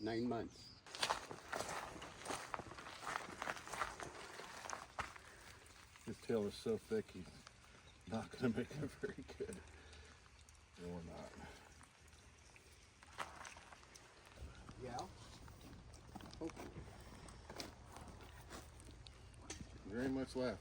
9 months. His tail is so thick, he's not going to make it very good. No, we're not. Yeah. Hopefully. Very much left.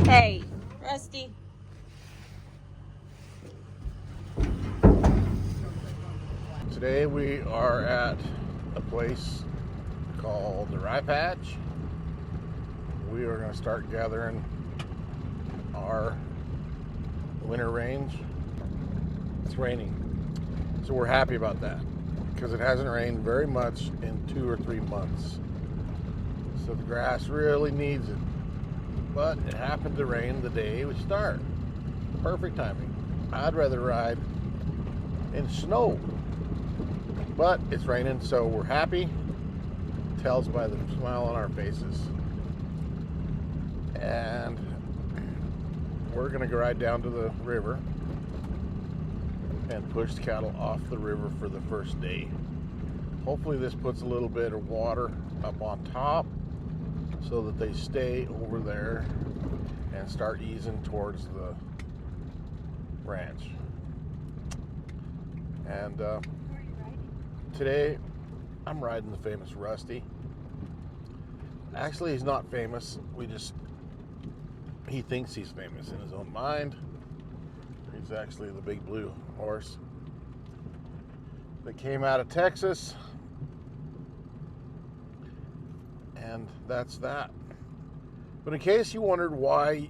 Hey, Rusty. Today we are at a place called the Rye Patch. We are going to start gathering our winter range. It's raining, so we're happy about that because it hasn't rained very much in 2 or 3 months. So the grass really needs it. But it happened to rain the day we start. Perfect timing. I'd rather ride in snow. But it's raining, so we're happy. Tells by the smile on our faces. And we're gonna go ride down to the river and push the cattle off the river for the first day. Hopefully this puts a little bit of water up on top so that they stay over there and start easing towards the ranch. And today I'm riding the famous Rusty. Actually, he's not famous. He thinks he's famous in his own mind. He's actually the big blue horse that came out of Texas. And that's that. But in case you wondered why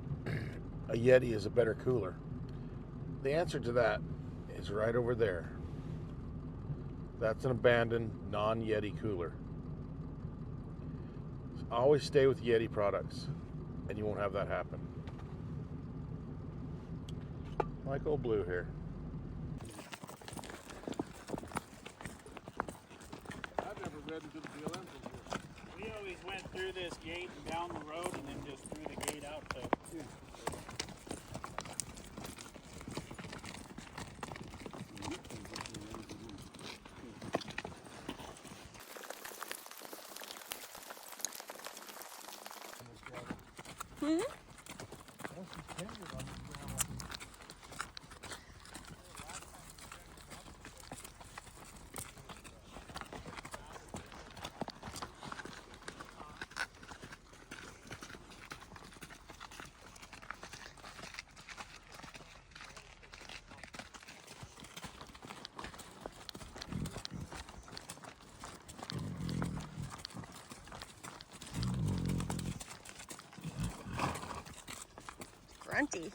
a Yeti is a better cooler, the answer to that is right over there. That's an abandoned non-Yeti cooler. Always stay with Yeti products and you won't have that happen. Like old Blue here. I've never ridden to the BLM from here. We always went through this gate and down the road and then just through the gate out to... Hmm? Grunty.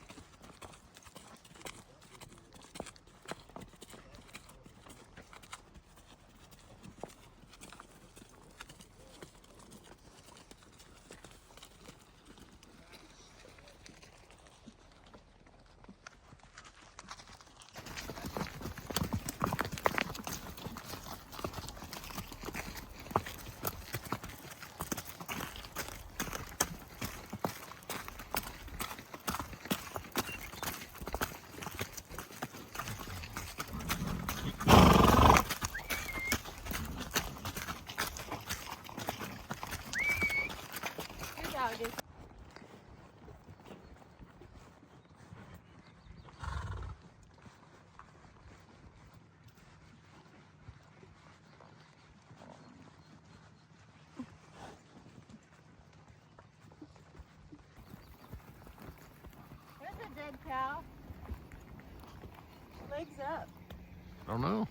There's a dead cow. Legs up. I don't know.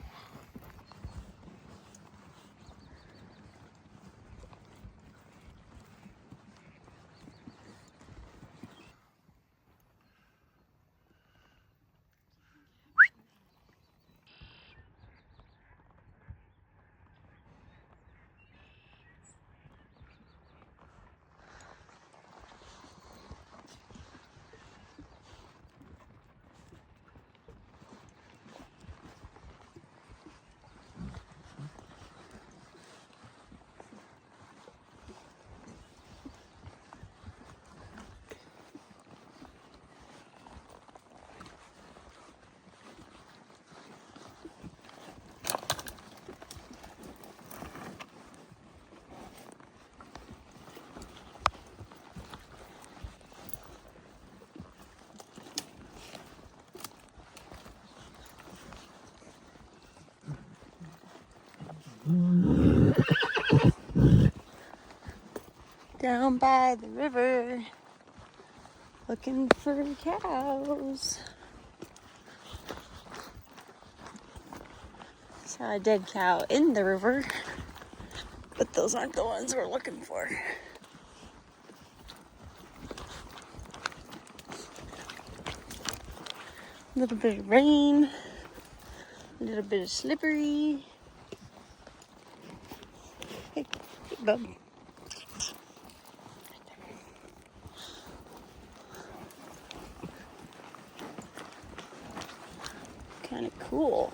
Down by the river, looking for cows. Saw a dead cow in the river, but those aren't the ones we're looking for. A little bit of rain, a little bit of slippery. Hey, hey bub. Kind of cool.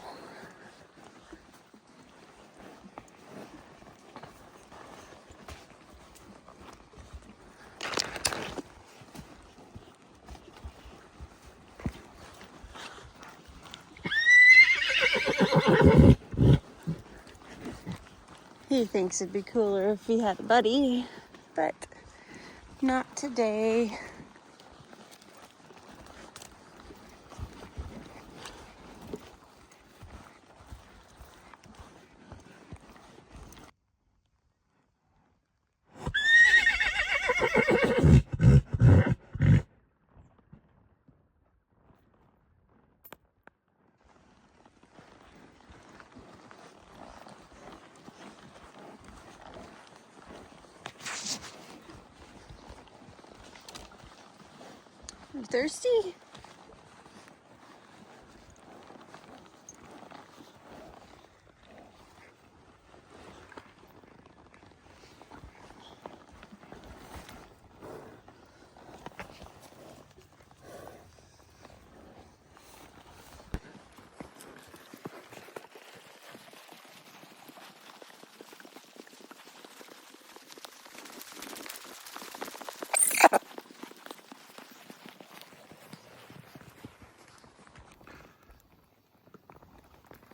He thinks it'd be cooler if he had a buddy, but not today. You thirsty?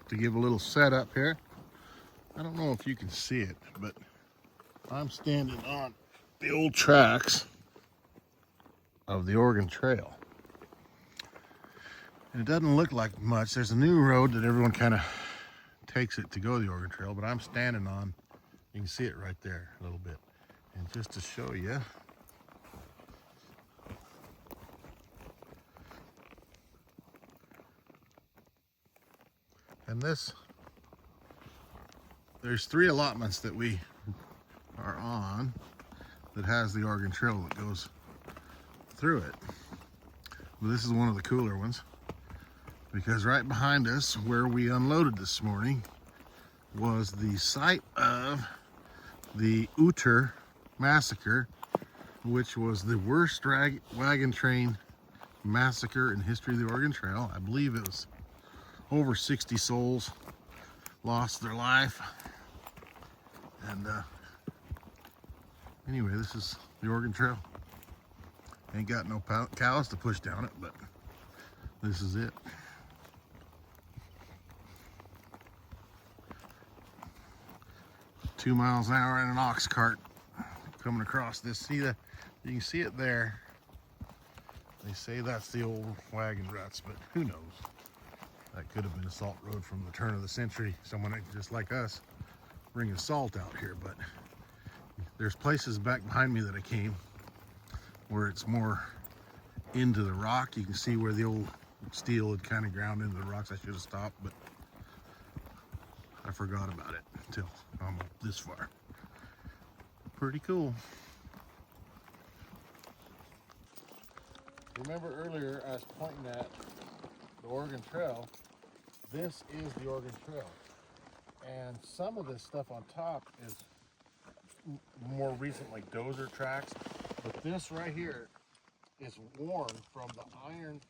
To give a little setup here. I don't know if you can see it, but I'm standing on the old tracks of the Oregon Trail. And it doesn't look like much. There's a new road that everyone kind of takes it to go the Oregon Trail, but I'm standing on, you can see it right there a little bit. And just to show you, and there's 3 allotments that we are on that has the Oregon Trail that goes through it. Well, this is one of the cooler ones because right behind us where we unloaded this morning was the site of the Owyhee massacre, which was the worst wagon train massacre in history of the Oregon Trail. I believe it was over 60 souls lost their life. And anyway, this is the Oregon Trail. Ain't got no cows to push down it, but this is it. "2 miles an hour in an ox cart coming across this. See that? You can see it there. They say that's the old wagon ruts, but who knows? That could have been a salt road from the turn of the century. Someone just like us bringing salt out here, but there's places back behind me that I came where it's more into the rock. You can see where the old steel had kind of ground into the rocks. I should have stopped, but I forgot about it until I'm up this far. Pretty cool. Remember earlier I was pointing at the Oregon Trail. This is the Oregon Trail. And some of this stuff on top is more recent, like dozer tracks. But this right here is worn from the iron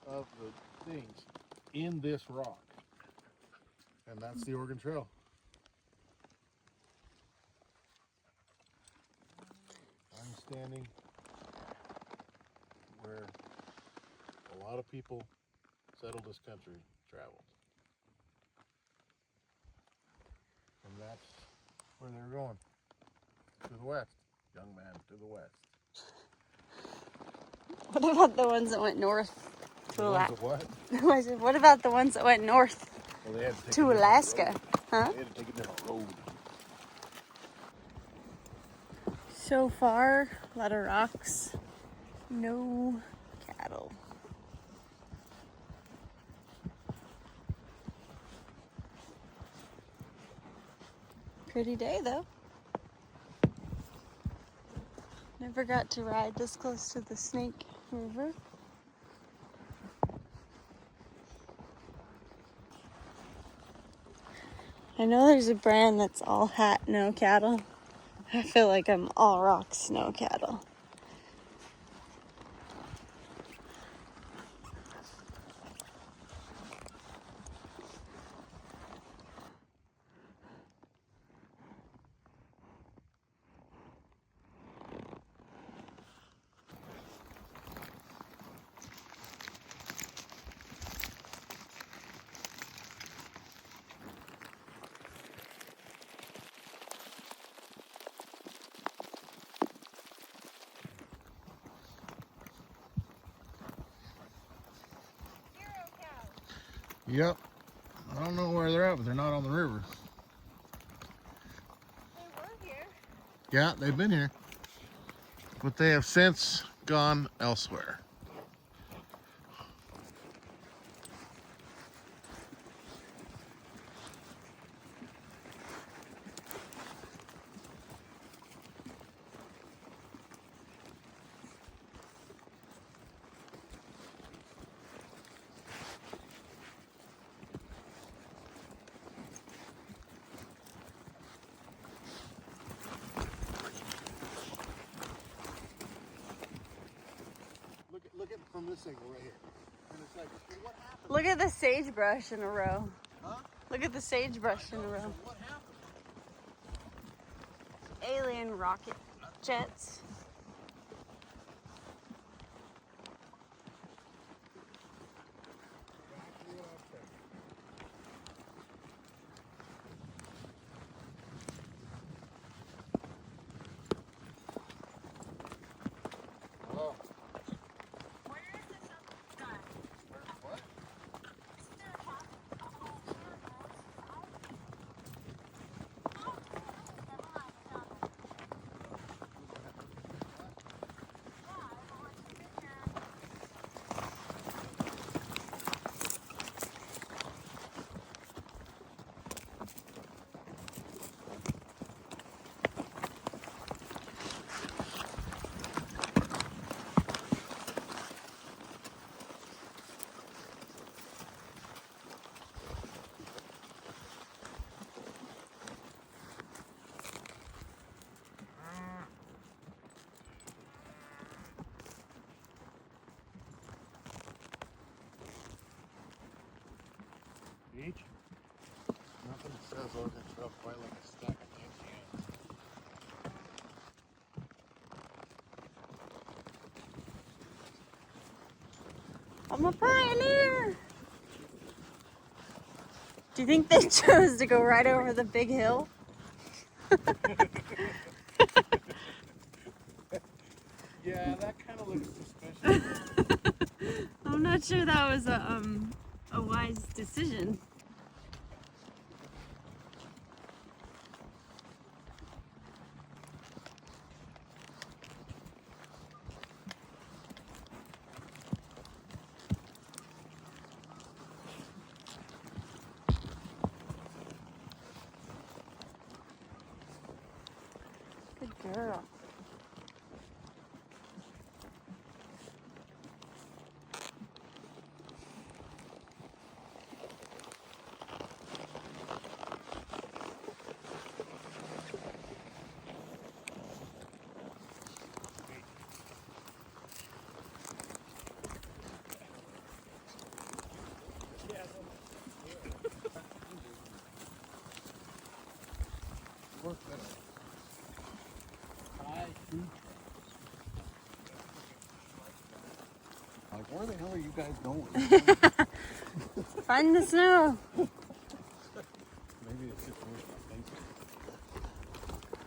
of the things in this rock. And that's the Oregon Trail. I'm standing where a lot of people settled this country traveled. And that's where they're going. To the west. Young man, to the west. What about the ones that went north? The ones that what? I said, what about the ones that went north? Well, they had to take to a different Alaska, road. huh? They had to take a different road. So far, a lot of rocks, no cattle. Pretty day though. Never got to ride this close to the Snake River. I know there's a brand that's all hat, no cattle. I feel like I'm all rocks, no cattle. Yep. I don't know where they're at, but they're not on the river. They were here. Yeah, they've been here. But they have since gone elsewhere. Look at from this angle right here. And it's like, what happened? Look at the sagebrush in a row. Huh? Look at the sagebrush in a row. So what happened? Alien rocket jets. Oh. Beach? Nothing says Oregon Trail quite like a stack of tin cans. I'm a pioneer! Do you think they chose to go right over the big hill? Yeah, that kind of looks suspicious. I'm not sure that was a wise decision. Good girl. Like, where the hell are you guys going? Find the snow. Maybe it's just worse than I think so.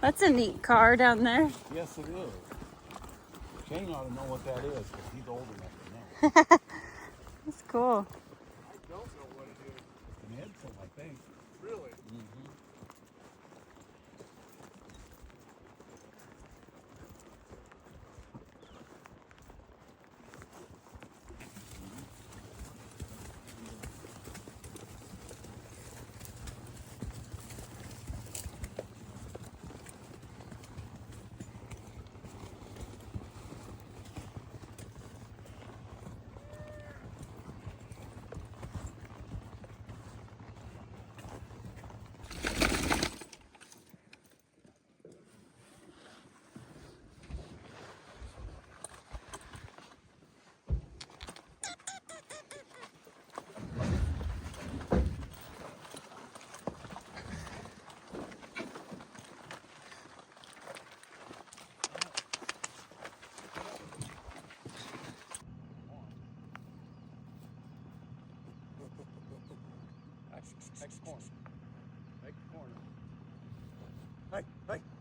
That's a neat car down there. Yes, it is. Shane ought to know what that is because he's old enough to know. That's cool. I don't know what it is. Ned said hey.